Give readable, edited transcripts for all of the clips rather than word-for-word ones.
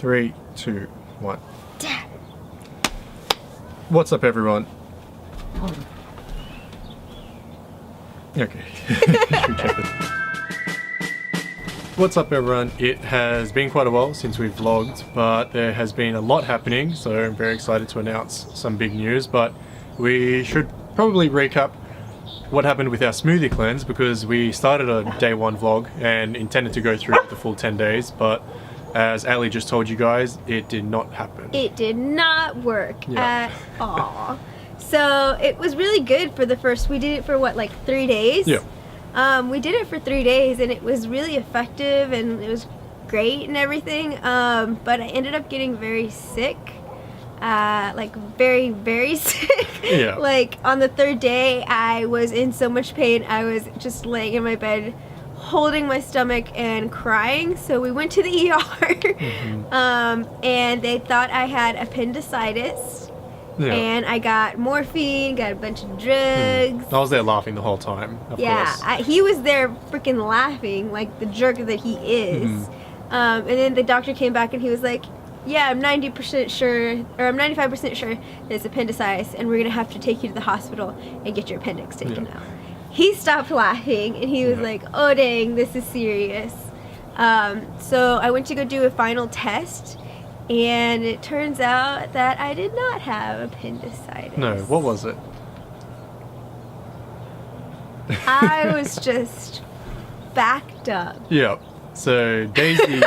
3, 2, 1. What's up, everyone? Okay. What's up, everyone? It has been quite a while since we've vlogged, but there has been a lot happening, so I'm very excited to announce some big news. But we should probably recap what happened with our smoothie cleanse, because we started a day one vlog and intended to go through the full 10 days, but as Ali just told you guys, it did not happen. It did not work at all. So it was really good for the first, we did it for what, like 3 days? Yeah. We did it for 3 days and it was really effective and it was great and everything. But I ended up getting very sick. Like very, very sick. Yeah. Like on the 3rd day, I was in so much pain. I was just laying in my bed holding my stomach and crying. So we went to the ER. And they thought I had appendicitis. Yeah. And I got morphine, got a bunch of drugs. I was there laughing the whole time, of course. He was there freaking laughing like the jerk that he is. And then the doctor came back and he was like, yeah, I'm 90% sure, or I'm 95% sure that it's appendicitis, and we're gonna have to take you to the hospital and get your appendix taken out. He stopped laughing and he was like, oh dang, this is serious. So I went to go do a final test, and it turns out that I did not have appendicitis. No, what was it? I was just backed up. Yep. So Daisy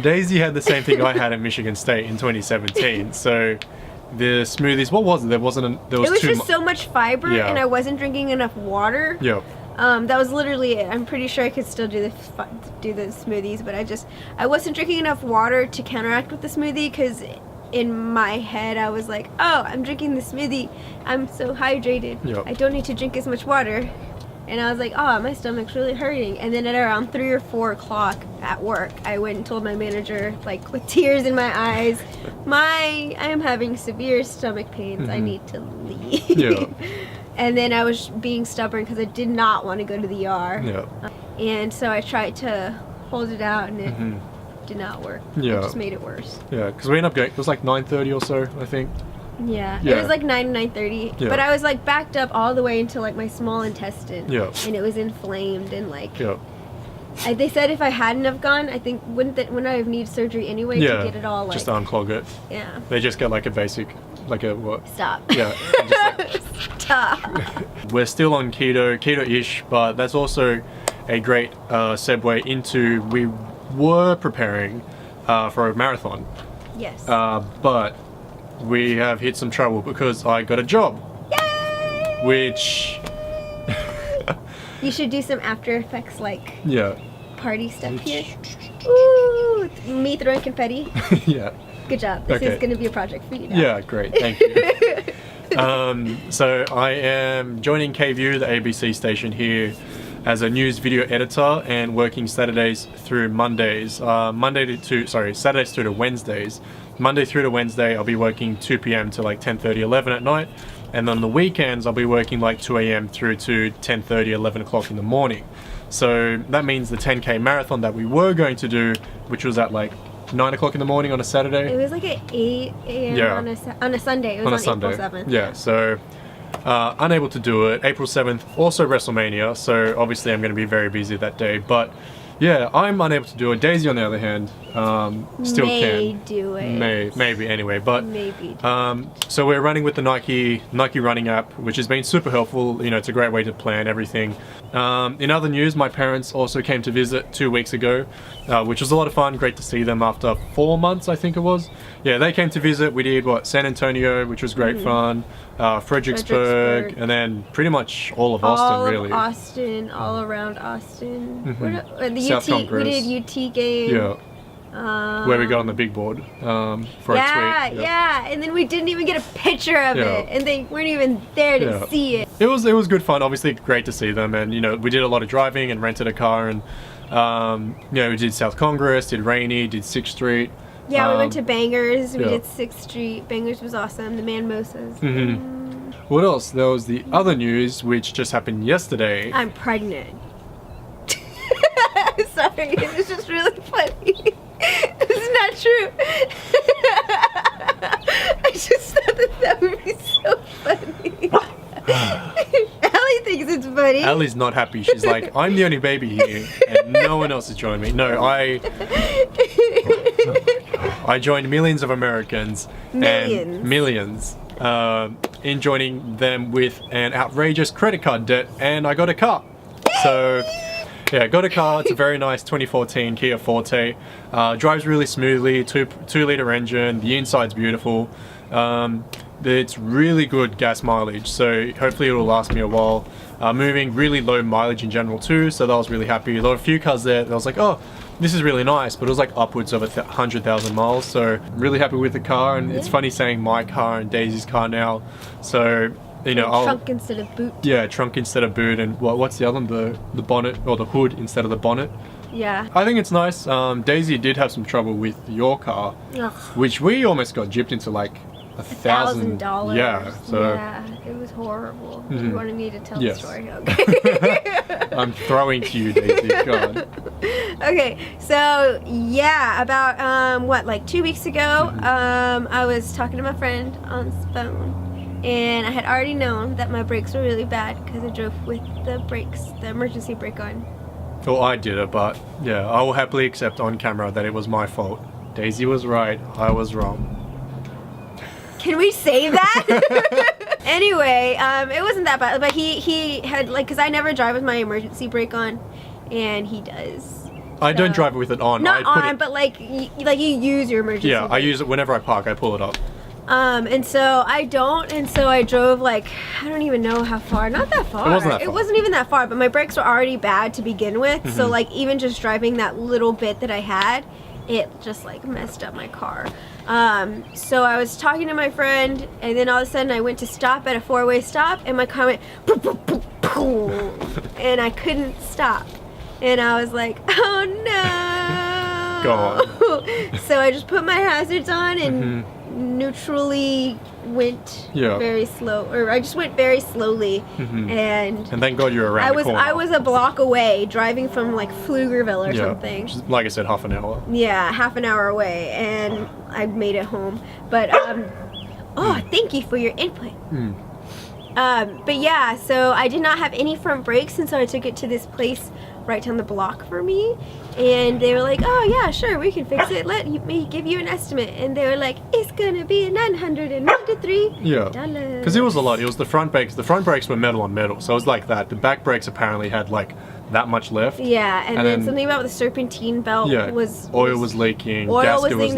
Daisy had the same thing I had at Michigan State in 2017. So the smoothies, what was it? There was just so much fiber, and I wasn't drinking enough water. Yep. That was literally it. I'm pretty sure I could still do the smoothies, but I wasn't drinking enough water to counteract with the smoothie, because in my head I was like, oh, I'm drinking the smoothie, I'm so hydrated. Yep. I don't need to drink as much water. And I was like, oh, my stomach's really hurting. And then at around 3 or 4 o'clock at work, I went and told my manager, like with tears in my eyes, I am having severe stomach pains. I need to leave. Yeah. And then I was being stubborn because I did not want to go to the ER. Yeah. And so I tried to hold it out, and it did not work. Yeah. It just made it worse. Yeah, because we ended up going, it was like 9:30 or so, I think. Yeah, it was like 9 to 9:30, but I was like backed up all the way into like my small intestine, and it was inflamed, and like they said if I hadn't have gone, I think wouldn't I have needed surgery anyway to get it all like just unclog it. Yeah, they just get like a basic, like a what? Stop. Yeah. Stop. We're still on keto-ish, but that's also a great segue into we were preparing for a marathon. Yes. But we have hit some trouble because I got a job. Yay! Which you should do some After Effects like party stuff here. Ooh, me throwing confetti. Yeah. Good job. This is going to be a project for you now. Yeah, great. Thank you. So I am joining KView, the ABC station here, as a news video editor and working Saturdays through Mondays. Saturdays through to Wednesdays. Monday through to Wednesday, I'll be working 2 p.m. to like 10:30, 11 at night. And then on the weekends, I'll be working like 2 a.m. through to 10:30, 11 o'clock in the morning. So that means the 10K marathon that we were going to do, which was at like 9 o'clock in the morning on a Saturday. It was like at 8 a.m. on a Sunday. It was on April 7th. Yeah, so unable to do it. April 7th, also WrestleMania, so obviously I'm going to be very busy that day. But yeah, I'm unable to do it. Daisy, on the other hand, still can. Do it. Maybe anyway. But maybe. So we're running with the Nike running app, which has been super helpful. You know, it's a great way to plan everything. In other news, my parents also came to visit 2 weeks ago, which was a lot of fun. Great to see them after 4 months, I think it was. Yeah, they came to visit. We did San Antonio, which was great fun. Fredericksburg, and then pretty much all of Austin, really. Austin, all around Austin. The South Congress. We did UT game. Yeah. Where we got on the big board for a tweet. Yeah, and then we didn't even get a picture of it, and they weren't even there to see it. It was good fun. Obviously, great to see them, and you know, we did a lot of driving and rented a car, and you know, we did South Congress, did Rainey, did 6th Street. Yeah, we went to Bangers. We did 6th Street. Bangers was awesome. The Mimosas. What else? There was the other news, which just happened yesterday. I'm pregnant. Sorry. It's just really funny. It's not true. I just thought that would be so funny. Allie thinks it's funny. Allie's not happy. She's like, I'm the only baby here, and no one else is joining me. No, I joined millions of Americans and millions in joining them with an outrageous credit card debt, and I got a car. So yeah, got a car. It's a very nice 2014 Kia Forte. Drives really smoothly, 2-liter engine. The inside's beautiful. It's really good gas mileage, so hopefully it'll last me a while. Moving really low mileage in general too, so that was really happy. There were a few cars there that I was like, oh, this is really nice, but it was like upwards of 100,000 miles, so really happy with the car. And it's funny saying my car and Daisy's car now, so you know, trunk instead of boot. Yeah, trunk instead of boot, and what's the other one? The bonnet, or the hood instead of the bonnet. Yeah. I think it's nice. Daisy did have some trouble with your car, which we almost got gypped into like $1,000. Yeah, so yeah, it was horrible. You wanted me to tell the story? Okay. I'm throwing to you, Daisy. God. Okay, so yeah, about what, like 2 weeks ago, I was talking to my friend on the phone, and I had already known that my brakes were really bad because I drove with the emergency brake on. Well, I did it, but yeah, I will happily accept on camera that it was my fault. Daisy was right, I was wrong. Can we say that? Anyway, it wasn't that bad, but he had, like, because I never drive with my emergency brake on, and he does. I don't drive with it on. Not on, but like you use your emergency brake. Yeah, I use it whenever I park, I pull it up. And so I don't, and so I drove like, I don't even know how far, not that far. It wasn't that far. It wasn't even that far, but my brakes were already bad to begin with, so like even just driving that little bit that I had, it just like messed up my car. So I was talking to my friend, and then all of a sudden I went to stop at a 4-way stop, and my car went boom, boom, boom, boom, and I couldn't stop. And I was like, oh no. Go on. So I just put my hazards on and neutrally went very slow, or I just went very slowly, and thank God you're around the corner. I was a block away, driving from like Pflugerville or something. Which is, like I said, half an hour. Yeah, half an hour away, and I made it home. But oh, thank you for your input. But yeah, so I did not have any front brakes, and so I took it to this place right down the block for me, and they were like, oh yeah, sure, we can fix it, let me give you an estimate. And they were like, it's gonna be $993. Yeah, because it was a lot. It was the front brakes were metal on metal, so it was like that. The back brakes apparently had like that much left. Yeah, and then something about the serpentine belt was oil was leaking, the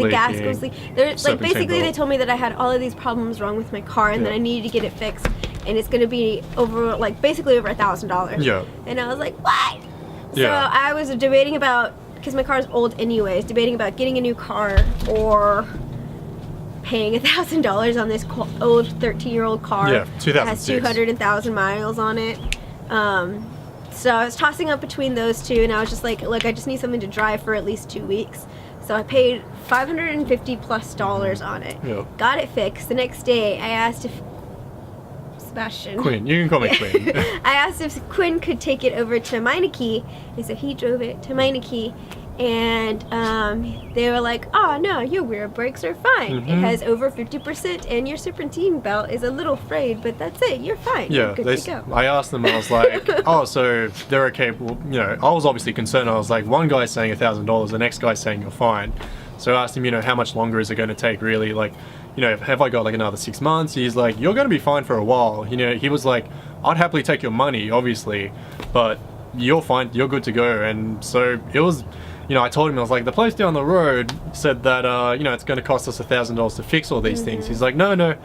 gasket was leaking. Like basically they told me that I had all of these problems wrong with my car, and that I needed to get it fixed, and it's gonna be over, like basically over $1,000. Yeah. And I was like, what? So I was debating about, because my car is old anyways, debating about getting a new car or paying $1,000 on this old 13-year-old car. Yeah, 2006. That has 200,000 miles on it. So I was tossing up between those two, and I was just like, look, I just need something to drive for at least 2 weeks. So I paid $550+ on it. Yep. Got it fixed. The next day, I asked if Sebastian. Quinn, you can call me Quinn. I asked if Quinn could take it over to Meineke, and so he drove it to Meineke, and they were like, oh no, your rear brakes are fine. It has over 50%, and your serpentine belt is a little frayed, but that's it, you're fine. Yeah, you're good to go. I asked them, I was like, oh, so they're okay. Well, you know, I was obviously concerned. I was like, one guy's saying $1,000, the next guy's saying you're fine. So I asked him, you know, how much longer is it going to take really? Like, you know, have I got like another 6 months? He's like, you're going to be fine for a while. You know, he was like, I'd happily take your money, obviously, but you're fine, you're good to go. And so it was, you know, I told him, I was like, the place down the road said that, you know, it's going to cost us $1,000 to fix all these things. He's like, no,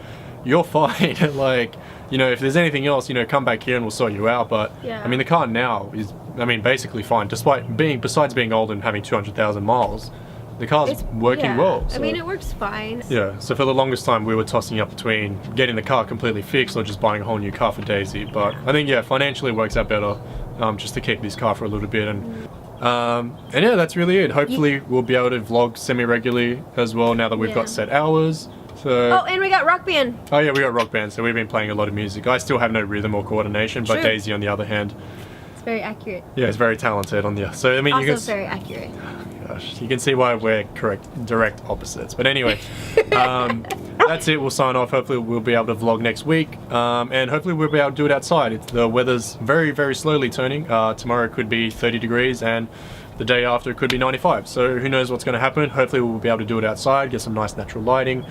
you're fine. Like, you know, if there's anything else, you know, come back here and we'll sort you out. But I mean, the car now is, I mean, basically fine, besides being old and having 200,000 miles. The car's working well. So. I mean, it works fine. Yeah, so for the longest time we were tossing up between getting the car completely fixed or just buying a whole new car for Daisy. But I think, financially it works out better just to keep this car for a little bit. And yeah, that's really it. Hopefully we'll be able to vlog semi-regularly as well now that we've got set hours. So, oh, and we got Rock Band. Oh yeah, we got Rock Band, so we've been playing a lot of music. I still have no rhythm or coordination, but Daisy on the other hand. very accurate. Yeah, he's very talented on the. So I mean, Also you can. very accurate. Gosh, you can see why we're direct opposites. But anyway, that's it. We'll sign off. Hopefully we'll be able to vlog next week, and hopefully we'll be able to do it outside. The weather's very, very slowly turning. Tomorrow could be 30 degrees, and the day after it could be 95. So who knows what's going to happen. Hopefully we'll be able to do it outside, get some nice natural lighting,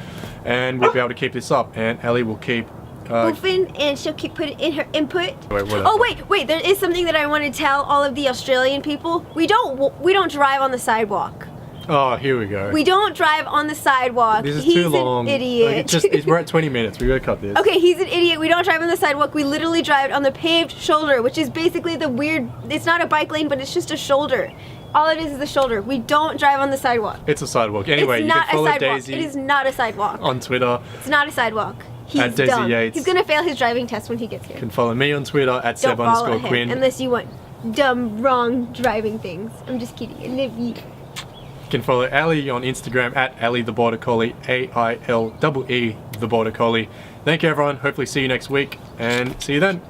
and we'll be able to keep this up. And Ellie will keep Goofing, and she'll keep putting in her input. Wait, There is something that I want to tell all of the Australian people. We don't drive on the sidewalk. Oh, here we go. We don't drive on the sidewalk. This is He's too long. An idiot. We're at 20 minutes. We gotta cut this. Okay, he's an idiot. We don't drive on the sidewalk. We literally drive on the paved shoulder, which is basically the weird. It's not a bike lane, but it's just a shoulder. All it is the shoulder. We don't drive on the sidewalk. It's a sidewalk. Anyway, it's you can follow Daisy. It is not a sidewalk. On Twitter. It's not a sidewalk. He's at Daisy dumb. Yates. He's gonna fail his driving test when he gets here. You can follow me on Twitter at Don't follow him Seb_Quinn. unless you want dumb, wrong driving things. I'm just kidding. And if you You can follow Ali on Instagram at Ali the Border Collie, AILEE the Border Collie. Thank you everyone. Hopefully see you next week and see you then.